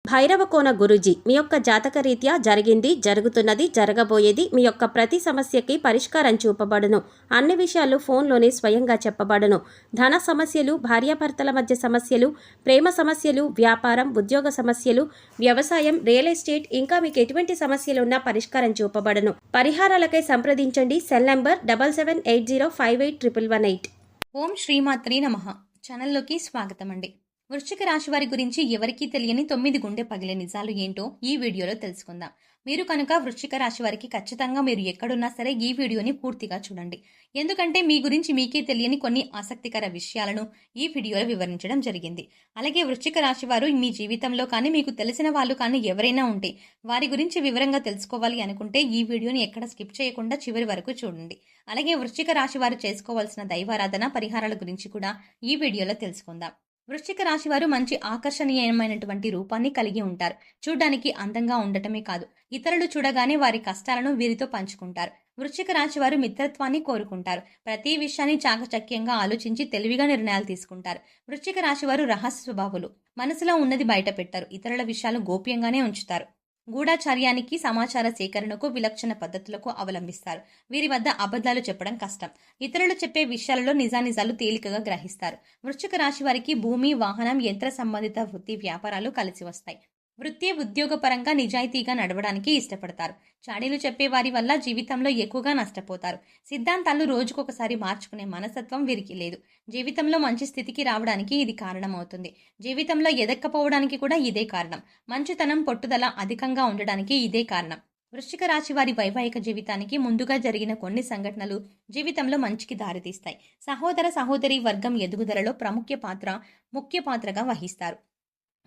భైరవకోన గురూజీ మీ యొక్క జాతక రీత్యా జరిగింది, జరుగుతున్నది, జరగబోయేది మీ యొక్క ప్రతి సమస్యకి పరిష్కారం చూపబడును. అన్ని విషయాలు ఫోన్లోనే స్వయంగా చెప్పబడును. ధన సమస్యలు, భార్యాభర్తల మధ్య సమస్యలు, ప్రేమ సమస్యలు, వ్యాపారం, ఉద్యోగ సమస్యలు, వ్యవసాయం, రియల్ ఎస్టేట్, ఇంకా మీకు ఎటువంటి సమస్యలు ఉన్నా పరిష్కారం చూపబడును. పరిహారాలకై సంప్రదించండి. Cell number 7780581118. ఓం శ్రీమాత్రే నమః. ఛానల్లోకి స్వాగతం అండి. వృశ్చిక రాశి వారి గురించి ఎవరికీ తెలియని 9 గుండె పగిలే నిజాలు ఏంటో ఈ వీడియోలో తెలుసుకుందాం. మీరు కనుక వృశ్చిక రాశి వారికి ఖచ్చితంగా మీరు ఎక్కడున్నా సరే ఈ వీడియోని పూర్తిగా చూడండి. ఎందుకంటే మీ గురించి మీకే తెలియని కొన్ని ఆసక్తికర విషయాలను ఈ వీడియోలో వివరించడం జరిగింది. అలాగే వృశ్చిక రాశి వారు మీ జీవితంలో కానీ మీకు తెలిసిన వాళ్ళు కానీ ఎవరైనా ఉంటే వారి గురించి వివరంగా తెలుసుకోవాలి అనుకుంటే ఈ వీడియోని ఎక్కడ స్కిప్ చేయకుండా చివరి వరకు చూడండి. అలాగే వృశ్చిక రాశి వారు చేసుకోవాల్సిన దైవారాధన పరిహారాల గురించి కూడా ఈ వీడియోలో తెలుసుకుందాం. వృశ్చిక రాశి వారు మంచి ఆకర్షణీయమైనటువంటి రూపాన్ని కలిగి ఉంటారు. చూడ్డానికి అందంగా ఉండటమే కాదు, ఇతరులు చూడగానే వారి కష్టాలను వీరితో పంచుకుంటారు. వృశ్చిక రాశి వారు మిత్రత్వాన్ని కోరుకుంటారు. ప్రతి విషయాన్ని చాకచక్యంగా ఆలోచించి తెలివిగా నిర్ణయాలు తీసుకుంటారు. వృశ్చిక రాశి వారు రహస్య స్వభావులు. మనసులో ఉన్నది బయట పెట్టారు. ఇతరుల విషయాలు గోప్యంగానే ఉంచుతారు. గూఢాచార్యానికి, సమాచార సేకరణకు, విలక్షణ పద్ధతులకు అవలంబిస్తారు. వీరి వద్ద అబద్ధాలు చెప్పడం కష్టం. ఇతరులు చెప్పే విషయాలలో నిజానిజాలు తేలికగా గ్రహిస్తారు. వృశ్చిక రాశి వారికి భూమి, వాహనం, యంత్ర సంబంధిత వృత్తి, వ్యాపారాలు కలిసి వస్తాయి. వృత్తి, ఉద్యోగపరంగా నిజాయితీగా నడవడానికి ఇష్టపడతారు. చాడీలు చెప్పేవారి వల్ల జీవితంలో ఎక్కువగా నష్టపోతారు. సిద్ధాంతాలు రోజుకొకసారి మార్చుకునే మనస్తత్వం వీరికి లేదు. జీవితంలో మంచి స్థితికి రావడానికి ఇది కారణమవుతుంది. జీవితంలో ఎదక్కపోవడానికి కూడా ఇదే కారణం. మంచితనం, పట్టుదల అధికంగా ఉండడానికి ఇదే కారణం. వృశ్చిక రాశి వారి వైవాహిక జీవితానికి ముందుగా జరిగిన కొన్ని సంఘటనలు జీవితంలో మంచికి దారితీస్తాయి. సహోదర సహోదరి వర్గం ఎదుగుదలలో ముఖ్య పాత్రగా వహిస్తారు.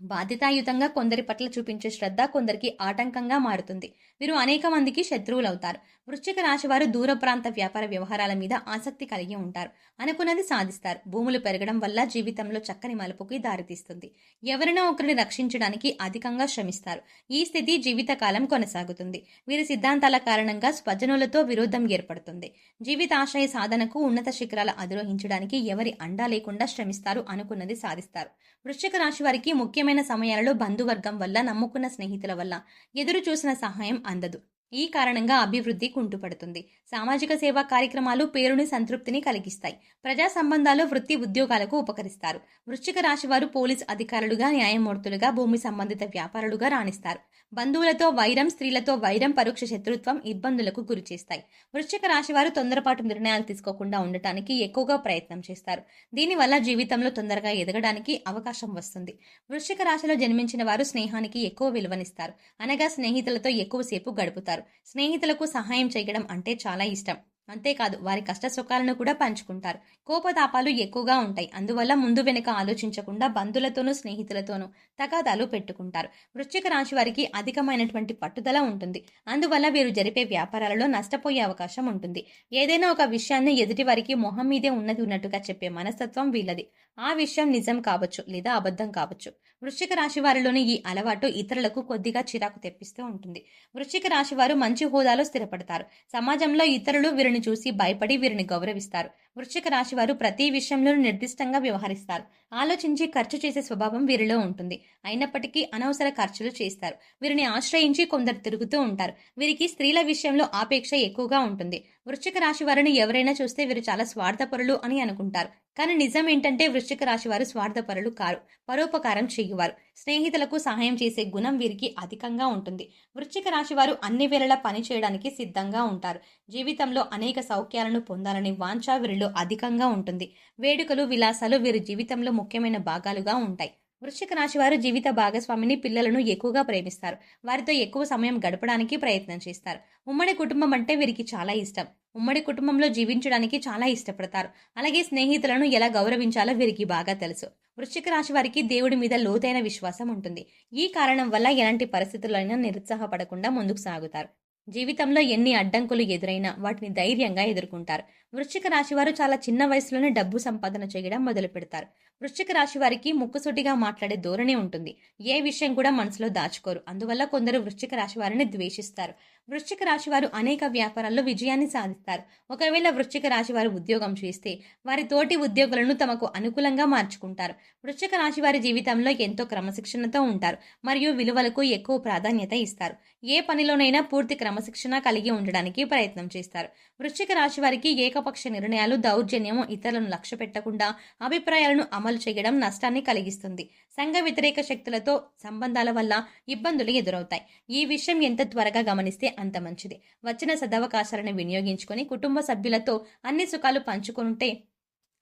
బాధ్యతాయుతంగా కొందరి పట్ల చూపించే శ్రద్ధ కొందరికి ఆటంకంగా మారుతుంది. వీరు అనేక మందికి శత్రువులవుతారు. వృశ్చిక రాశి వారు దూర ప్రాంత వ్యాపార వ్యవహారాల మీద ఆసక్తి కలిగి ఉంటారు. అనుకున్నది సాధిస్తారు. భూములు పెరగడం వల్ల జీవితంలో చక్కని మలుపుకి దారితీస్తుంది. ఎవరినో ఒకరిని రక్షించడానికి అధికంగా శ్రమిస్తారు. ఈ స్థితి జీవితకాలం కొనసాగుతుంది. వీరి సిద్ధాంతాల కారణంగా స్వజనులతో విరోధం ఏర్పడుతుంది. జీవితాశయ సాధనకు, ఉన్నత శిఖరాలు అధిరోహించడానికి ఎవరి అండా లేకుండా శ్రమిస్తారు. అనుకున్నది సాధిస్తారు. వృశ్చిక రాశి వారికి ముఖ్యమైన సమయాలలో బంధువర్గం వల్ల, నమ్ముకున్న స్నేహితుల వల్ల ఎదురు చూసిన సహాయం అందదు. ఈ కారణంగా అభివృద్ధి కుంటుపడుతుంది. సామాజిక సేవా కార్యక్రమాలు పేరుని, సంతృప్తిని కలిగిస్తాయి. ప్రజా సంబంధాలు, వృత్తి, ఉద్యోగాలకు ఉపకరిస్తారు. వృశ్చిక రాశి వారు పోలీస్ అధికారులుగా, న్యాయమూర్తులుగా, భూమి సంబంధిత వ్యాపారులుగా రాణిస్తారు. బంధువులతో వైరం, స్త్రీలతో వైరం, పరోక్ష శత్రుత్వం ఇబ్బందులకు గురిచేస్తాయి. వృశ్చిక రాశి వారు తొందరపాటు నిర్ణయాలు తీసుకోకుండా ఉండటానికి ఎక్కువగా ప్రయత్నం చేస్తారు. దీనివల్ల జీవితంలో తొందరగా ఎదగడానికి అవకాశం వస్తుంది. వృశ్చిక రాశిలో జన్మించిన వారు స్నేహానికి ఎక్కువ విలువనిస్తారు. అనగా స్నేహితులతో ఎక్కువసేపు గడుపుతారు. స్నేహితులకు సహాయం చేయడం అంటే చాలా ఇష్టం. అంతేకాదు, వారి కష్ట సుఖాలను కూడా పంచుకుంటారు. కోపతాపాలు ఎక్కువగా ఉంటాయి. అందువల్ల ముందు వెనుక ఆలోచించకుండా బంధువులతోనూ, స్నేహితులతోనూ తగాదాలు పెట్టుకుంటారు. వృశ్చిక రాశి వారికి అధికమైనటువంటి పట్టుదల ఉంటుంది. అందువల్ల వీరు జరిపే వ్యాపారాలలో నష్టపోయే అవకాశం ఉంటుంది. ఏదైనా ఒక విషయాన్ని ఎదుటి వారికి మొహం మీదే ఉన్నట్టుగా చెప్పే మనస్తత్వం వీళ్ళది. ఆ విషయం నిజం కావచ్చు లేదా అబద్ధం కావచ్చు. వృశ్చిక రాశి వారిలోని ఈ అలవాటు ఇతరులకు కొద్దిగా చిరాకు తెప్పిస్తూ ఉంటుంది. వృశ్చిక రాశి వారు మంచి హోదాలో స్థిరపడతారు. సమాజంలో ఇతరులు వీరిని చూసి భయపడి వీరిని గౌరవిస్తారు. వృశ్చిక రాశి వారు ప్రతి విషయంలో నిర్దిష్టంగా వ్యవహరిస్తారు. ఆలోచించి ఖర్చు చేసే స్వభావం వీరిలో ఉంటుంది. అయినప్పటికీ అనవసర ఖర్చులు చేస్తారు. వీరిని ఆశ్రయించి కొందరు తిరుగుతూ ఉంటారు. వీరికి స్త్రీల విషయంలో ఆపేక్ష ఎక్కువగా ఉంటుంది. వృశ్చిక రాశి వారిని ఎవరైనా చూస్తే వీరు చాలా స్వార్థపరులు అని అనుకుంటారు. కానీ నిజం ఏంటంటే వృశ్చిక రాశి వారు స్వార్థపరులు కారు. పరోపకారం చేయువారు. స్నేహితులకు సహాయం చేసే గుణం వీరికి అధికంగా ఉంటుంది. వృశ్చిక రాశి వారు అన్ని వేళలా పని చేయడానికి సిద్ధంగా ఉంటారు. జీవితంలో అనేక సౌఖ్యాలను పొందాలని వాంఛ వీరిలో అధికంగా ఉంటుంది. వేడుకలు, విలాసాలు వీరి జీవితంలో ముఖ్యమైన భాగాలుగా ఉంటాయి. వృశ్చిక రాశి వారు జీవిత భాగస్వామిని, పిల్లలను ఎక్కువగా ప్రేమిస్తారు. వారితో ఎక్కువ సమయం గడపడానికి ప్రయత్నం చేస్తారు. ఉమ్మడి కుటుంబం అంటే వీరికి చాలా ఇష్టం. ఉమ్మడి కుటుంబంలో జీవించడానికి చాలా ఇష్టపడతారు. అలాగే స్నేహితులను ఎలా గౌరవించాలో వీరికి బాగా తెలుసు. వృశ్చిక రాశి వారికి దేవుడి మీద లోతైన విశ్వాసం ఉంటుంది. ఈ కారణం వల్ల ఎలాంటి పరిస్థితులైనా నిరుత్సాహపడకుండా ముందుకు సాగుతారు. జీవితంలో ఎన్ని అడ్డంకులు ఎదురైనా వాటిని ధైర్యంగా ఎదుర్కొంటారు. వృశ్చిక రాశి వారు చాలా చిన్న వయసులోనే డబ్బు సంపాదన చేయడం మొదలు పెడతారు. వృశ్చిక రాశి వారికి ముక్కుసూటిగా మాట్లాడే ధోరణి ఉంటుంది. ఏ విషయం కూడా మనసులో దాచుకోరు. అందువల్ల కొందరు వృశ్చిక రాశి వారిని ద్వేషిస్తారు. వృశ్చిక రాశి వారు అనేక వ్యాపారాల్లో విజయాన్ని సాధిస్తారు. ఒకవేళ వృశ్చిక రాశి వారు ఉద్యోగం చేస్తే వారి తోటి ఉద్యోగులను తమకు అనుకూలంగా మార్చుకుంటారు. వృశ్చిక రాశి వారి జీవితంలో ఎంతో క్రమశిక్షణతో ఉంటారు మరియు విలువలకు ఎక్కువ ప్రాధాన్యత ఇస్తారు. ఏ పనిలోనైనా పూర్తి క్రమశిక్షణ కలిగి ఉండడానికి ప్రయత్నం చేస్తారు. వృశ్చిక రాశి వారికి ఏకపక్ష నిర్ణయాలు, దౌర్జన్యము, ఇతరులను లక్ష్య పెట్టకుండా అభిప్రాయాలను అమలు చేయడం నష్టాన్ని కలిగిస్తుంది. సంఘ వ్యతిరేక శక్తులతో సంబంధాల వల్ల ఇబ్బందులు ఎదురవుతాయి. ఈ విషయం ఎంత త్వరగా గమనిస్తే అంత మంచిది. వచ్చిన సదవకాశాలను వినియోగించుకొని కుటుంబ సభ్యులతో అన్ని సుఖాలు పంచుకుంటే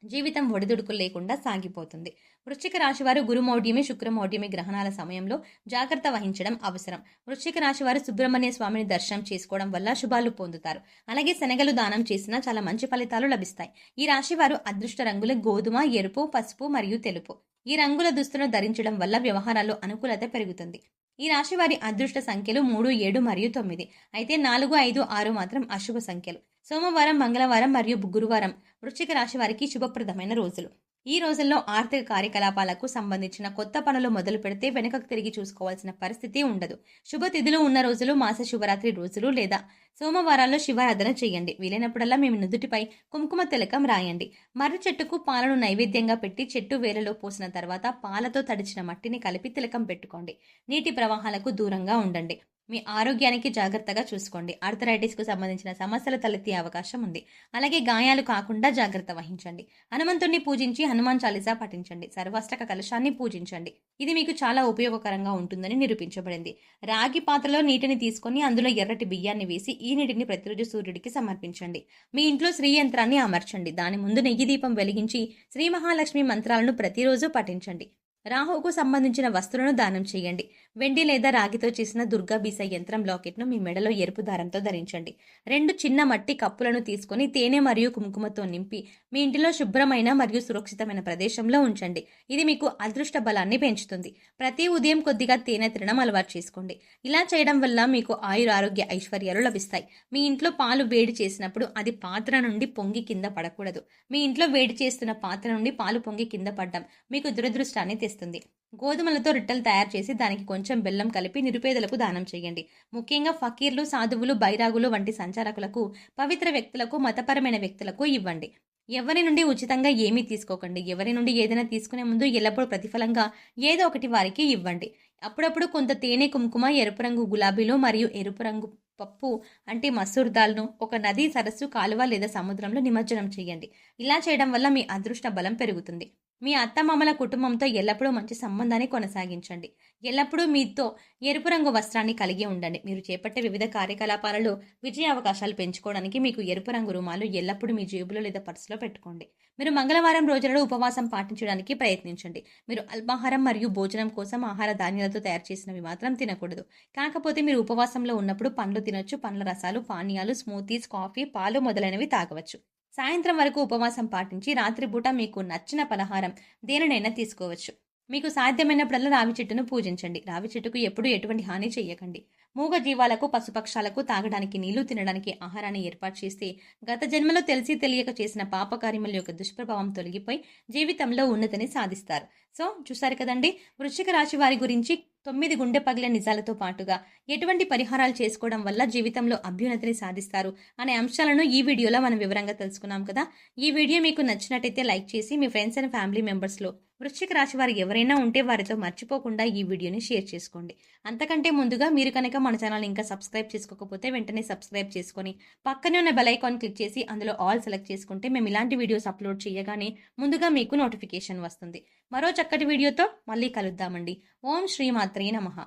జీవితం ఒడిదుడుకులు లేకుండా సాగిపోతుంది. వృశ్చిక రాశి వారు గురుమౌఢ్యమి, శుక్రమౌఢ్యమి గ్రహణాల సమయంలో జాగ్రత్త వహించడం అవసరం. వృశ్చిక రాశి వారు సుబ్రహ్మణ్య స్వామిని దర్శనం చేసుకోవడం వల్ల శుభాలు పొందుతారు. అలాగే శనగలు దానం చేసినా చాలా మంచి ఫలితాలు లభిస్తాయి. ఈ రాశి వారు అదృష్ట రంగులు గోధుమ, ఎరుపు, పసుపు మరియు తెలుపు. ఈ రంగుల దుస్తులను ధరించడం వల్ల వ్యవహారాల్లో అనుకూలత పెరుగుతుంది. ఈ రాశి వారి అదృష్ట సంఖ్యలు 3, 7 మరియు 9. అయితే 4, 5, 6 మాత్రం అశుభ సంఖ్యలు. సోమవారం, మంగళవారం మరియు గురువారం వృశ్చిక రాశి వారికి శుభప్రదమైన రోజులు. ఈ రోజుల్లో ఆర్థిక కార్యకలాపాలకు సంబంధించిన కొత్త పనులు మొదలు పెడితే వెనుకకు తిరిగి చూసుకోవాల్సిన పరిస్థితి ఉండదు. శుభతిథులు ఉన్న రోజులు మాస శివరాత్రి రోజులు లేదా సోమవారాల్లో శివారాధన చేయండి. వీలైనప్పుడల్లా మేము నుదుటిపై కుంకుమ తిలకం రాయండి. మర్రి చెట్టుకు పాలను నైవేద్యంగా పెట్టి చెట్టు వేలలో పోసిన తర్వాత పాలతో తడిచిన మట్టిని కలిపి తిలకం పెట్టుకోండి. నీటి ప్రవాహాలకు దూరంగా ఉండండి. మీ ఆరోగ్యానికి జాగ్రత్తగా చూసుకోండి. ఆర్థరైటిస్కు సంబంధించిన సమస్యలు తలెత్తే అవకాశం ఉంది. అలాగే గాయాలు కాకుండా జాగ్రత్త వహించండి. హనుమంతుడిని పూజించి హనుమాన్ చాలీసా పఠించండి. సర్వాష్టక కలశాన్ని పూజించండి. ఇది మీకు చాలా ఉపయోగకరంగా ఉంటుందని నిరూపించబడింది. రాగి పాత్రలో నీటిని తీసుకొని అందులో ఎర్రటి బియ్యాన్ని వేసి ఈ నీటిని ప్రతిరోజు సూర్యుడికి సమర్పించండి. మీ ఇంట్లో శ్రీ యంత్రాన్ని అమర్చండి. దాని ముందు నెయ్యి దీపం వెలిగించి శ్రీ మహాలక్ష్మి మంత్రాలను ప్రతిరోజు పఠించండి. రాహువుకు సంబంధించిన వస్తువులను దానం చేయండి. వెండి లేదా రాగితో చేసిన దుర్గా బీస యంత్రం లాకెట్ను మీ మెడలో ఎరుపు దారంతో ధరించండి. 2 చిన్న మట్టి కప్పులను తీసుకొని తేనె మరియు కుంకుమతో నింపి మీ ఇంటిలో శుభ్రమైన మరియు సురక్షితమైన ప్రదేశంలో ఉంచండి. ఇది మీకు అదృష్ట బలాన్ని పెంచుతుంది. ప్రతి ఉదయం కొద్దిగా తేనె తినడం అలవాటు చేసుకోండి. ఇలా చేయడం వల్ల మీకు ఆరోగ్య ఐశ్వర్యాలు లభిస్తాయి. మీ ఇంట్లో పాలు వేడి చేసినప్పుడు అది పాత్ర నుండి పొంగి కింద పడకూడదు. మీ ఇంట్లో వేడి చేస్తున్న పాత్ర నుండి పాలు పొంగి కింద పడడం మీకు దురదృష్టాన్ని తెస్తుంది. గోధుమలతో రొట్టెలు తయారు చేసి దానికి కొంచెం బెల్లం కలిపి నిరుపేదలకు దానం చేయండి. ముఖ్యంగా ఫకీర్లు, సాధువులు, బైరాగులు వంటి సంచారకులకు, పవిత్ర వ్యక్తులకు, మతపరమైన వ్యక్తులకు ఇవ్వండి. ఎవరి నుండి ఉచితంగా ఏమీ తీసుకోకండి. ఎవరి నుండి ఏదైనా తీసుకునే ముందు ఎల్లప్పుడూ ప్రతిఫలంగా ఏదో ఒకటి వారికి ఇవ్వండి. అప్పుడప్పుడు కొంత తేనె, కుంకుమ, ఎరుపు రంగు గులాబీలు మరియు ఎరుపు రంగు పప్పు అంటే మసూర్ దాల్ను ఒక నది, సరస్సు, కాలువ లేదా సముద్రంలో నిమజ్జనం చేయండి. ఇలా చేయడం వల్ల మీ అదృష్ట బలం పెరుగుతుంది. మీ అత్తమామల కుటుంబంతో ఎల్లప్పుడూ మంచి సంబంధాన్ని కొనసాగించండి. ఎల్లప్పుడూ మీతో ఎరుపు రంగు వస్త్రాన్ని కలిగి ఉండండి. మీరు చేపట్టే వివిధ కార్యకలాపాలలో విజయ అవకాశాలు పెంచుకోవడానికి మీకు ఎరుపు రంగు రుమాలు ఎల్లప్పుడూ మీ జేబులో లేదా పర్సులో పెట్టుకోండి. మీరు మంగళవారం రోజులలో ఉపవాసం పాటించడానికి ప్రయత్నించండి. మీరు అల్పాహారం మరియు భోజనం కోసం ఆహార ధాన్యాలతో తయారు చేసినవి మాత్రం తినకూడదు. కాకపోతే మీరు ఉపవాసంలో ఉన్నప్పుడు పండ్లు తినొచ్చు. పండ్ల రసాలు, పానీయాలు, స్మూతీస్, కాఫీ, పాలు మొదలైనవి తాగవచ్చు. సాయంత్రం వరకు ఉపవాసం పాటించి రాత్రిపూట మీకు నచ్చిన పలహారం దేనినైనా తీసుకోవచ్చు. మీకు సాధ్యమైనప్పుడల్లా రావి చెట్టును పూజించండి. రావి చెట్టుకు ఎప్పుడూ ఎటువంటి హాని చేయకండి. మూగ జీవాలకు, పశుపక్షాలకు తాగడానికి నీళ్లు, తినడానికి ఆహారాన్ని ఏర్పాటు చేస్తే గత జన్మలో తెలిసి తెలియక చేసిన పాపకార్యముల యొక్క దుష్ప్రభావం తొలగిపోయి జీవితంలో ఉన్నతిని సాధిస్తారు. సో చూసారు కదండి, వృశ్చిక రాశి వారి గురించి 9 గుండె పగిలే నిజాలతో పాటుగా ఎటువంటి పరిహారాలు చేసుకోవడం వల్ల జీవితంలో అభ్యున్నతిని సాధిస్తారు అనే అంశాలను ఈ వీడియోలో మనం వివరంగా తెలుసుకున్నాం కదా. ఈ వీడియో మీకు నచ్చినట్టయితే లైక్ చేసి మీ ఫ్రెండ్స్ అండ్ ఫ్యామిలీ మెంబర్స్లో వృశ్చిక రాశి వారు ఎవరైనా ఉంటే వారితో మర్చిపోకుండా ఈ వీడియోని షేర్ చేసుకోండి. అంతకంటే ముందుగా మీరు కనుక మన ఛానల్ ఇంకా సబ్స్క్రైబ్ చేసుకోకపోతే వెంటనే సబ్స్క్రైబ్ చేసుకొని పక్కనే ఉన్న బెల్ ఐకాన్ క్లిక్ చేసి అందులో ఆల్ సెలెక్ట్ చేసుకుంటే మేము ఇలాంటి వీడియోస్ అప్లోడ్ చేయగానే ముందుగా మీకు నోటిఫికేషన్ వస్తుంది. మరో చక్కటి వీడియోతో మళ్ళీ కలుద్దామండి. ఓం శ్రీ మాత్రే నమః.